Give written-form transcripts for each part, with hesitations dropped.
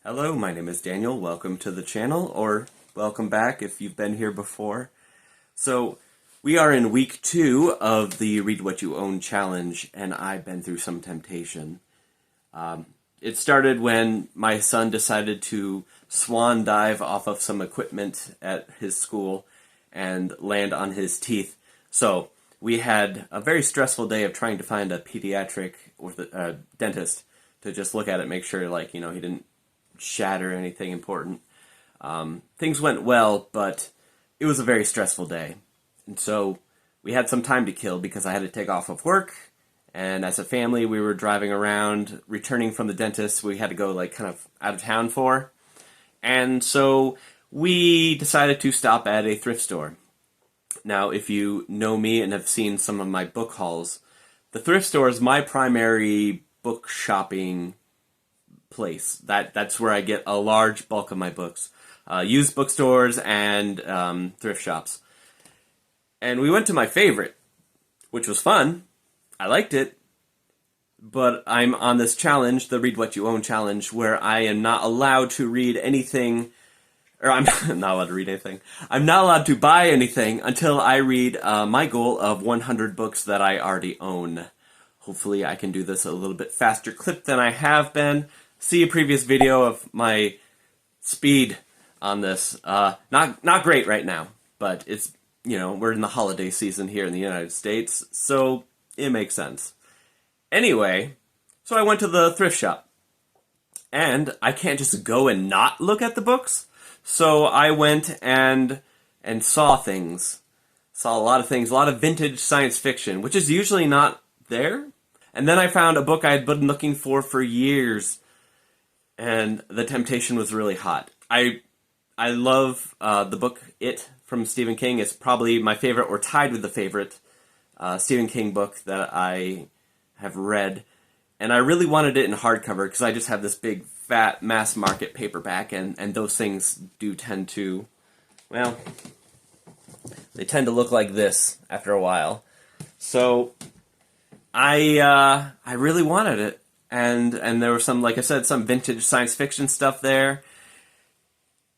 Hello, my name is Daniel. Welcome to the channel, or welcome back if you've been here before. So, we are in week 2 of the Read What You Own challenge, and I've been through some temptation. It started when my son decided to swan dive off of some equipment at his school and land on his teeth. So, we had a very stressful day of trying to find a pediatric dentist to just look at it, make sure, he didn't shatter anything important. Things went well, but it was a very stressful day. And so we had some time to kill because I had to take off of work. And as a family, we were driving around, returning from the dentist. We had to go kind of out of town for. And so we decided to stop at a thrift store. Now, if you know me and have seen some of my book hauls, the thrift store is my primary book shopping place. That's where I get a large bulk of my books. Used bookstores and thrift shops. And we went to my favorite, which was fun. I liked it. But I'm on this challenge, the Read What You Own challenge, where I am not allowed to read anything, or I'm not allowed to read anything. I'm not allowed to buy anything until I read my goal of 100 books that I already own. Hopefully I can do this a little bit faster clip than I have been. See a previous video of my speed on this. Not great right now, but it's, we're in the holiday season here in the United States, so it makes sense. Anyway, so I went to the thrift shop, and I can't just go and not look at the books, so I went and saw things. Saw a lot of things, a lot of vintage science fiction, which is usually not there. And then I found a book I had been looking for years, and the temptation was really hot. I love the book It from Stephen King. It's probably my favorite, or tied with the favorite Stephen King book that I have read. And I really wanted it in hardcover because I just have this big, fat, mass market paperback, and those things do tend to, well, they tend to look like this after a while. So I really wanted it. And there was some, like I said, some vintage science fiction stuff there.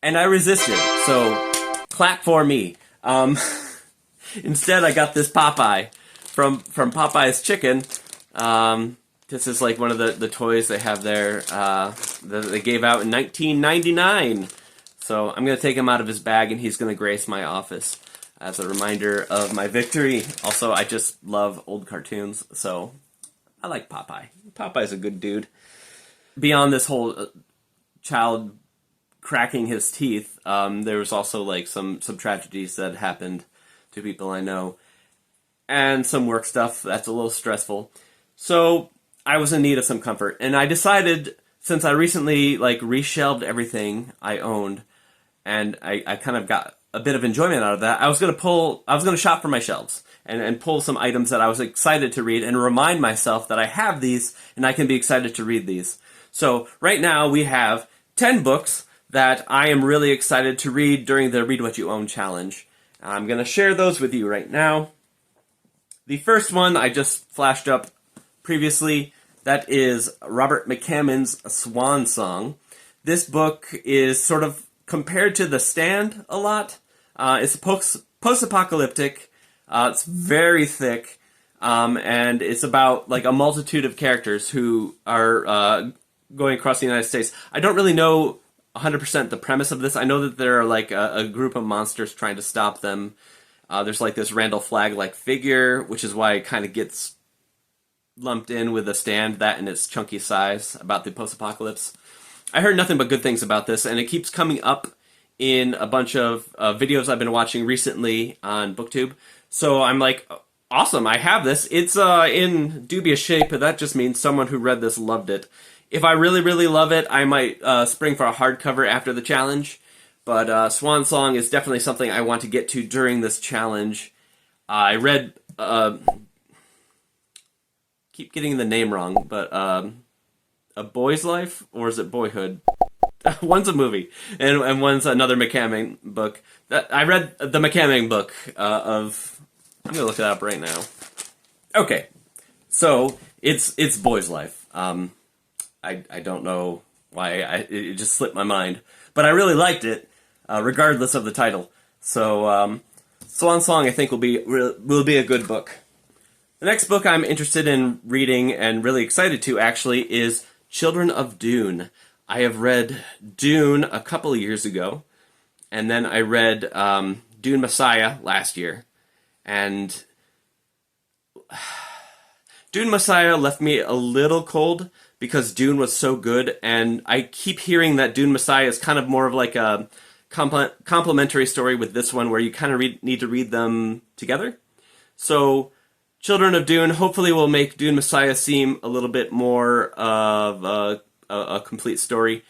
And I resisted, so clap for me. Instead, I got this Popeye from Popeye's Chicken. This is like one of the toys they have there that they gave out in 1999. So I'm going to take him out of his bag, and he's going to grace my office as a reminder of my victory. Also, I just love old cartoons, so I like Popeye. Popeye's a good dude. Beyond this whole child cracking his teeth, there was also some tragedies that happened to people I know, and some work stuff that's a little stressful. So I was in need of some comfort, and I decided, since I recently reshelved everything I owned, and I kind of got a bit of enjoyment out of that, I was going to shop for my shelves and pull some items that I was excited to read and remind myself that I have these and I can be excited to read these. So right now we have 10 books that I am really excited to read during the Read What You Own challenge. I'm going to share those with you right now. The first one I just flashed up previously. That is Robert McCammon's Swan Song. This book is sort of compared to The Stand a lot. It's post-apocalyptic. It's very thick, and it's about a multitude of characters who are going across the United States. I don't really know 100% the premise of this. I know that there are a group of monsters trying to stop them. There's this Randall Flagg figure, which is why it kind of gets lumped in with The Stand, that and its chunky size, about the post-apocalypse. I heard nothing but good things about this, and it keeps coming up in a bunch of videos I've been watching recently on BookTube. So I'm like, awesome, I have this. It's in dubious shape, but that just means someone who read this loved it. If I really, really love it, I might spring for a hardcover after the challenge. But Swan Song is definitely something I want to get to during this challenge. I read, keep getting the name wrong, but A Boy's Life, or is it Boyhood? One's a movie, and one's another McCammon book. I read the McCammon book of... I'm going to look it up right now. Okay, so it's Boy's Life. I don't know it just slipped my mind. But I really liked it, regardless of the title. So Swan Song, I think, will be a good book. The next book I'm interested in reading and really excited to actually is Children of Dune. I have read Dune a couple of years ago, and then I read Dune Messiah last year. And Dune Messiah left me a little cold because Dune was so good, and I keep hearing that Dune Messiah is kind of more of like a complementary story with this one, where you kind of need to read them together. So Children of Dune hopefully will make Dune Messiah seem a little bit more of a complete story.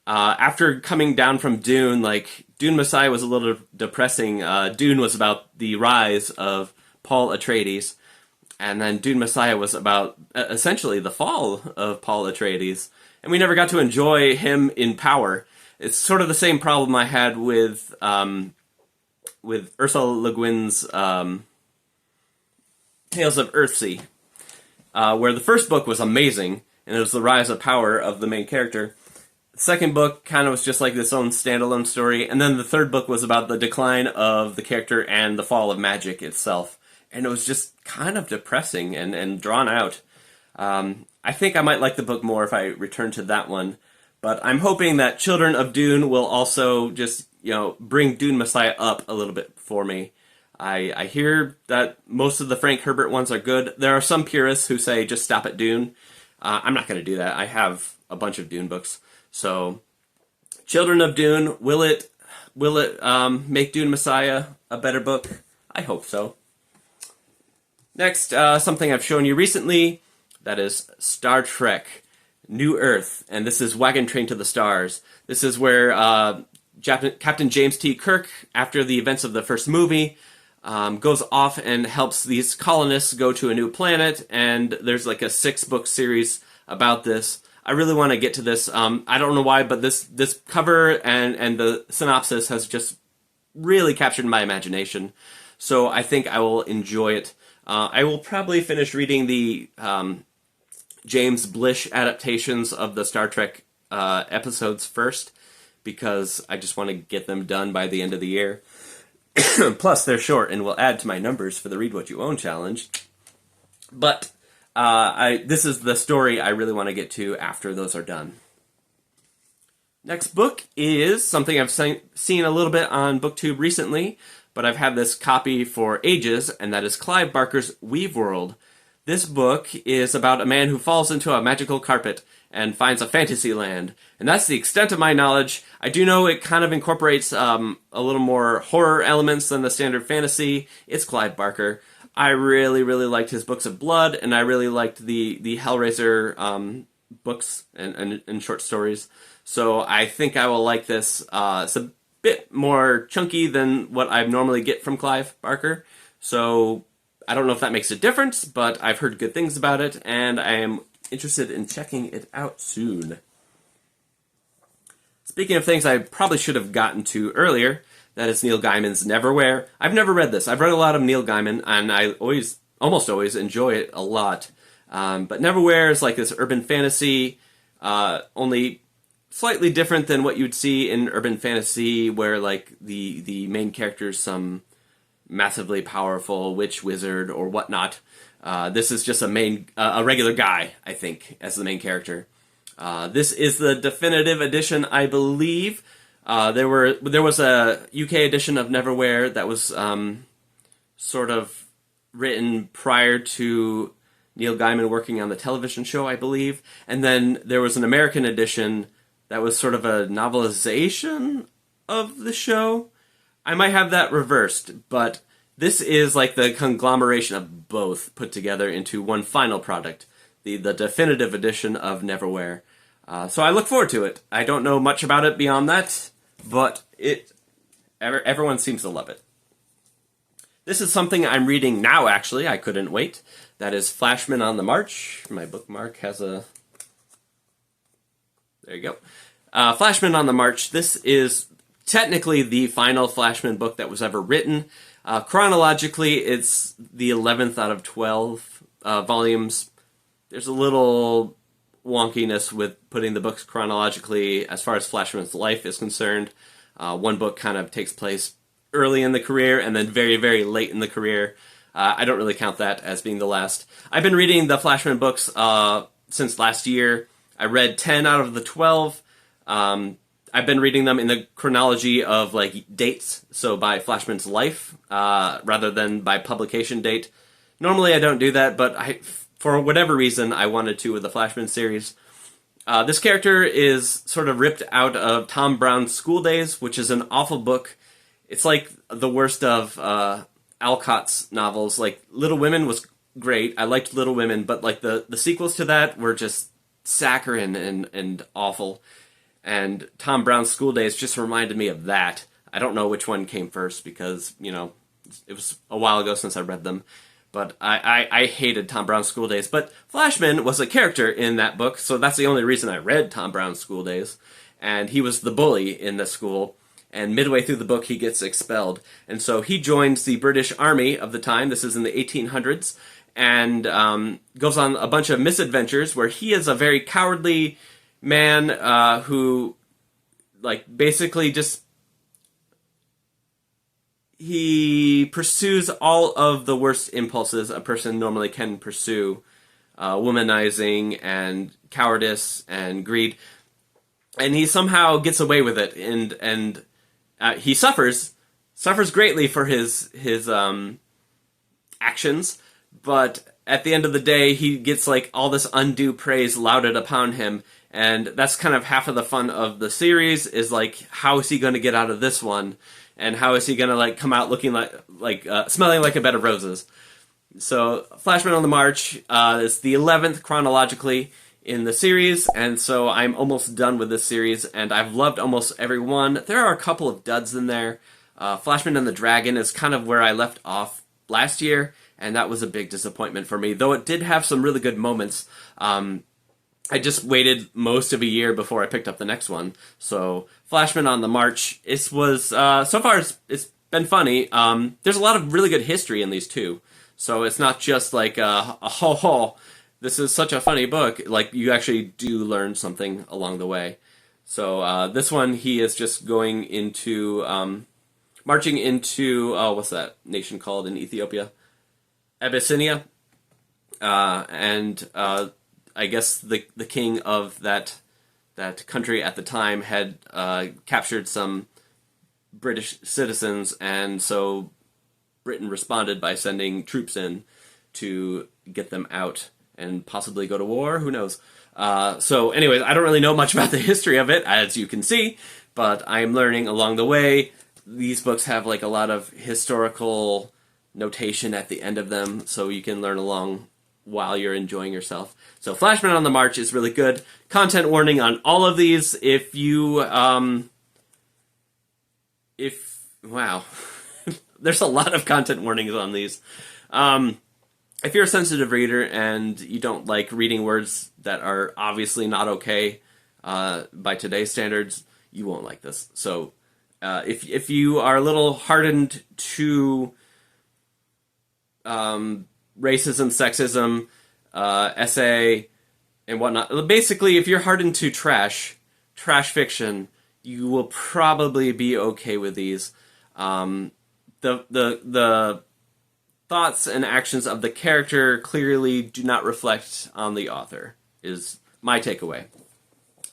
After coming down from Dune, like, Dune Messiah was a little depressing. Dune was about the rise of Paul Atreides, and then Dune Messiah was about essentially the fall of Paul Atreides, and we never got to enjoy him in power. It's sort of the same problem I had with Ursula Le Guin's Tales of Earthsea, where the first book was amazing, and it was the rise of power of the main character. The second book kind of was just like this own standalone story, and then the third book was about the decline of the character and the fall of magic itself. And it was just kind of depressing and drawn out. I think I might like the book more if I return to that one, but I'm hoping that Children of Dune will also just, bring Dune Messiah up a little bit for me. I hear that most of the Frank Herbert ones are good. There are some purists who say just stop at Dune. I'm not going to do that. I have a bunch of Dune books. So, Children of Dune, will it make Dune Messiah a better book? I hope so. Next, something I've shown you recently, that is Star Trek New Earth, and this is Wagon Train to the Stars. This is where Captain James T. Kirk, after the events of the first movie, goes off and helps these colonists go to a new planet, and there's like a 6-book series about this. I really want to get to this. I don't know why, but this cover and the synopsis has just really captured my imagination. So I think I will enjoy it. I will probably finish reading the James Blish adaptations of the Star Trek episodes first, because I just want to get them done by the end of the year. Plus, they're short and will add to my numbers for the Read What You Own challenge. But this is the story I really want to get to after those are done. Next book is something I've seen a little bit on BookTube recently, but I've had this copy for ages, and that is Clive Barker's Weaveworld. This book is about a man who falls into a magical carpet and finds a fantasy land. And that's the extent of my knowledge. I do know it kind of incorporates a little more horror elements than the standard fantasy. It's Clive Barker. I really, really liked his books of blood, and I really liked the Hellraiser books and short stories. So I think I will like this. It's a bit more chunky than what I normally get from Clive Barker. So I don't know if that makes a difference, but I've heard good things about it, and I am interested in checking it out soon. Speaking of things I probably should have gotten to earlier, that is Neil Gaiman's Neverwhere. I've never read this. I've read a lot of Neil Gaiman, and I almost always enjoy it a lot. But Neverwhere is like this urban fantasy, only slightly different than what you'd see in urban fantasy, where like the main character's some massively powerful witch, wizard, or whatnot. This is just a regular guy, I think, as the main character. This is the definitive edition, I believe. There was a UK edition of Neverwhere that was sort of written prior to Neil Gaiman working on the television show, I believe. And then there was an American edition that was sort of a novelization of the show. I might have that reversed, but this is like the conglomeration of both put together into one final product, the definitive edition of Neverwhere. So I look forward to it. I don't know much about it beyond that, but everyone seems to love it. This is something I'm reading now, actually. I couldn't wait. That is Flashman on the March. My bookmark has a... There you go. Flashman on the March. This is technically the final Flashman book that was ever written. Chronologically, it's the 11th out of 12 volumes. There's a little wonkiness with putting the books chronologically as far as Flashman's life is concerned. One book kind of takes place early in the career and then very, very late in the career. I don't really count that as being the last. I've been reading the Flashman books since last year. I read 10 out of the 12. I've been reading them in the chronology of like dates, so by Flashman's life rather than by publication date. Normally I don't do that, but for whatever reason I wanted to with the Flashman series. This character is sort of ripped out of Tom Brown's School Days, which is an awful book. It's like the worst of Alcott's novels. Like Little Women was great. I liked Little Women, but like the sequels to that were just saccharine and awful. And Tom Brown's School Days just reminded me of that. I don't know which one came first because, you know, it was a while ago since I read them. But I hated Tom Brown's School Days. But Flashman was a character in that book, so that's the only reason I read Tom Brown's School Days. And he was the bully in the school. And midway through the book, he gets expelled. And so he joins the British Army of the time. This is in the 1800s. And goes on a bunch of misadventures where he is a very cowardly man who, like, basically just... he pursues all of the worst impulses a person normally can pursue. Womanizing and cowardice and greed. And he somehow gets away with it. And he suffers greatly for his actions. But at the end of the day, he gets like all this undue praise lauded upon him. And that's kind of half of the fun of the series, is like, how is he going to get out of this one? And how is he going to like come out looking like smelling like a bed of roses? So Flashman on the March is the 11th chronologically in the series, and so I'm almost done with this series, and I've loved almost every one. There are a couple of duds in there. Flashman and the Dragon is kind of where I left off last year, and that was a big disappointment for me, though it did have some really good moments. I just waited most of a year before I picked up the next one. So Flashman on the March, it was, so far it's been funny. There's a lot of really good history in these too. So it's not just like a ho-ho, this is such a funny book. Like, you actually do learn something along the way. So this one, he is just going into, marching into, what's that nation called in Ethiopia? Abyssinia. I guess the king of that country at the time had captured some British citizens, and so Britain responded by sending troops in to get them out and possibly go to war. Who knows? So anyways, I don't really know much about the history of it, as you can see, but I'm learning along the way. These books have like a lot of historical notation at the end of them, so you can learn along while you're enjoying yourself. So Flashman on the March is really good. Content warning on all of these. If you, wow. There's a lot of content warnings on these. If you're a sensitive reader and you don't like reading words that are obviously not okay by today's standards, you won't like this. So if you are a little hardened to racism, sexism, essay, and whatnot, basically if you're hardened to trash fiction, you will probably be okay with these. The thoughts and actions of the character clearly do not reflect on the author, is my takeaway.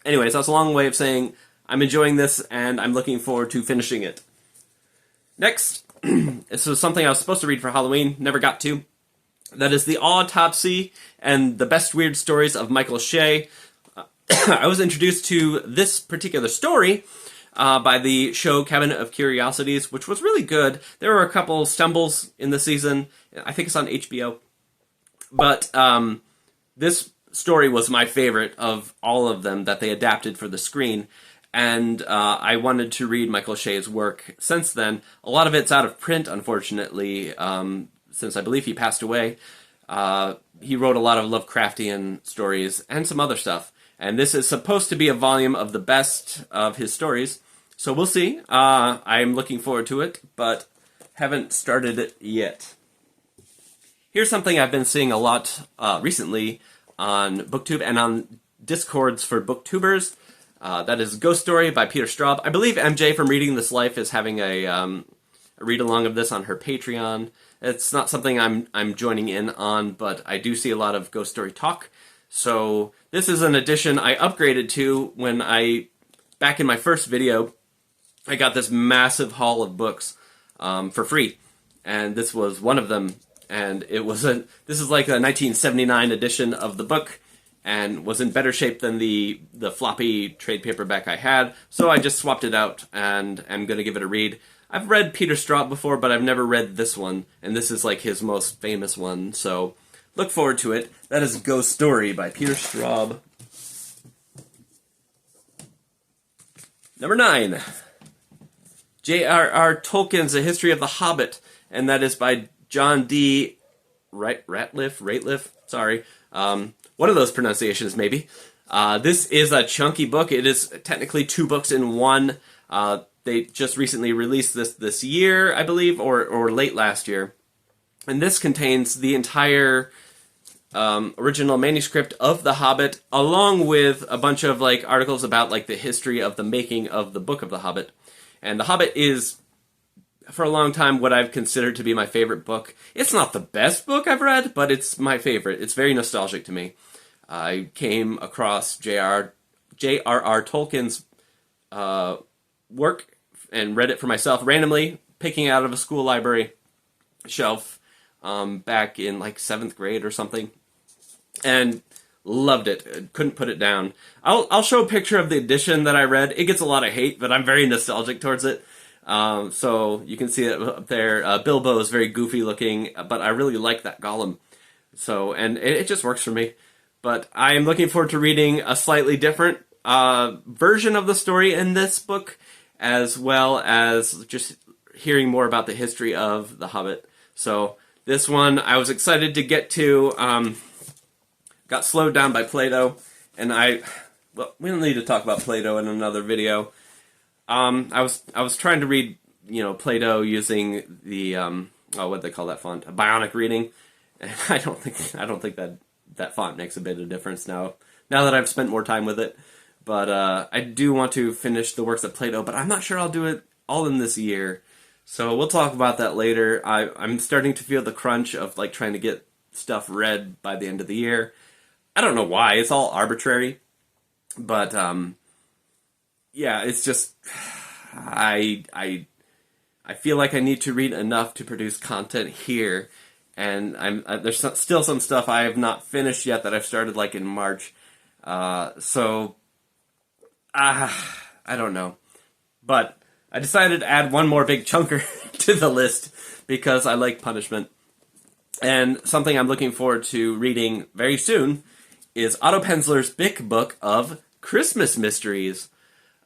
Anyways, that's a long way of saying I'm enjoying this and I'm looking forward to finishing it. Next, this was something I was supposed to read for Halloween, never got to. That is the Autopsy and the Best Weird Stories of Michael Shea. I was introduced to this particular story by the show Cabinet of Curiosities, which was really good. There were a couple stumbles in the season. I think it's on HBO. But this story was my favorite of all of them that they adapted for the screen. And I wanted to read Michael Shea's work since then. A lot of it's out of print, unfortunately, since I believe he passed away. He wrote a lot of Lovecraftian stories and some other stuff. And this is supposed to be a volume of the best of his stories. So we'll see. I'm looking forward to it, but haven't started it yet. Here's something I've been seeing a lot recently on BookTube and on Discords for Booktubers. That is Ghost Story by Peter Straub. I believe MJ from Reading This Life is having a read-along of this on her Patreon. It's not something I'm joining in on, but I do see a lot of Ghost Story talk. So this is an edition I upgraded to when back in my first video, I got this massive haul of books for free. And this was one of them. And this is like a 1979 edition of the book, and was in better shape than the floppy trade paperback I had. So I just swapped it out, and I'm going to give it a read. I've read Peter Straub before, but I've never read this one, and this is like his most famous one, so look forward to it. That is Ghost Story by Peter Straub. Number 9. J.R.R. Tolkien's A History of the Hobbit, and that is by John D. Rateliff, sorry. One of those pronunciations, maybe. This is a chunky book. It is technically 2 books in one. They just recently released this year, I believe, or late last year. And this contains the entire original manuscript of The Hobbit, along with a bunch of like articles about like the history of the making of the book of The Hobbit. And The Hobbit is, for a long time, what I've considered to be my favorite book. It's not the best book I've read, but it's my favorite. It's very nostalgic to me. I came across J.R.R. Tolkien's work and read it for myself randomly, picking out of a school library shelf back in like 7th grade or something, and loved it. Couldn't put it down. I'll show a picture of the edition that I read. It gets a lot of hate, but I'm very nostalgic towards it. So you can see it up there. Bilbo is very goofy looking, but I really like that Gollum. So, and it just works for me. But I am looking forward to reading a slightly different version of the story in this book, as well as just hearing more about the history of The Hobbit. So this one I was excited to get to. Got slowed down by Plato, and well, we don't need to talk about Plato in another video. I was trying to read, Plato using the what do they call that font? A Bionic reading. And I don't think that font makes a bit of difference now that I've spent more time with it. But I do want to finish the works of Plato, but I'm not sure I'll do it all in this year. So we'll talk about that later. I'm starting to feel the crunch of like trying to get stuff read by the end of the year. I don't know why. It's all arbitrary. But yeah, it's just I feel like I need to read enough to produce content here, and there's still some stuff I have not finished yet that I've started like in March. So I don't know, but I decided to add one more big chunker to the list because I like punishment, and something I'm looking forward to reading very soon is Otto Penzler's big book of Christmas mysteries.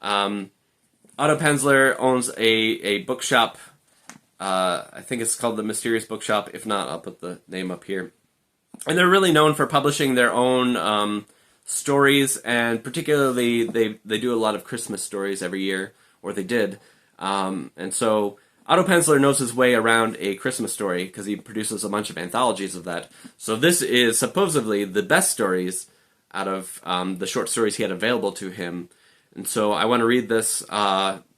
Otto Penzler owns a bookshop. I think it's called the Mysterious Bookshop. If not, I'll put the name up here. And they're really known for publishing their own stories, and particularly they do a lot of Christmas stories every year, or they did. And so Otto Penzler knows his way around a Christmas story because he produces a bunch of anthologies of that. So this is supposedly the best stories out of the short stories he had available to him. And so I want to read this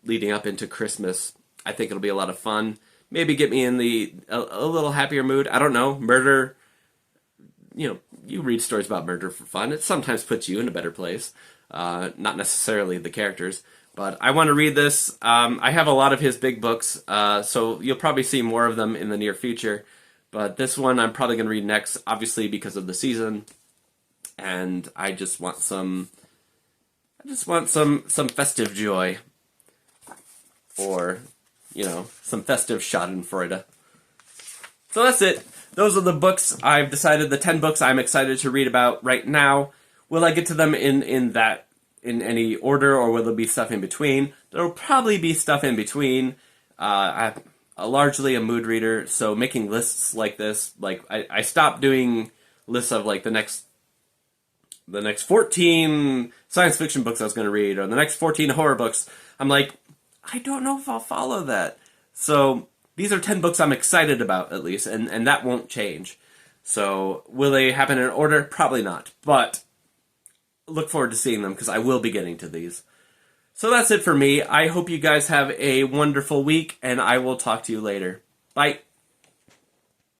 leading up into Christmas. I think it'll be a lot of fun. Maybe get me in a little happier mood. I don't know. Murder. You read stories about murder for fun. It sometimes puts you in a better place. Not necessarily the characters. But I want to read this. I have a lot of his big books, so you'll probably see more of them in the near future. But this one I'm probably going to read next, obviously because of the season. And I just want some festive joy. Or, some festive schadenfreude. So that's it. Those are the books I've decided, the 10 books I'm excited to read about right now. Will I get to them in any order, or will there be stuff in between? There'll probably be stuff in between. I'm largely a mood reader, so making lists like this, like I stopped doing lists of like the next 14 science fiction books I was going to read, or the next 14 horror books. I'm like, I don't know if I'll follow that. So these are 10 books I'm excited about, at least, and that won't change. So will they happen in order? Probably not. But look forward to seeing them because I will be getting to these. So that's it for me. I hope you guys have a wonderful week, and I will talk to you later. Bye.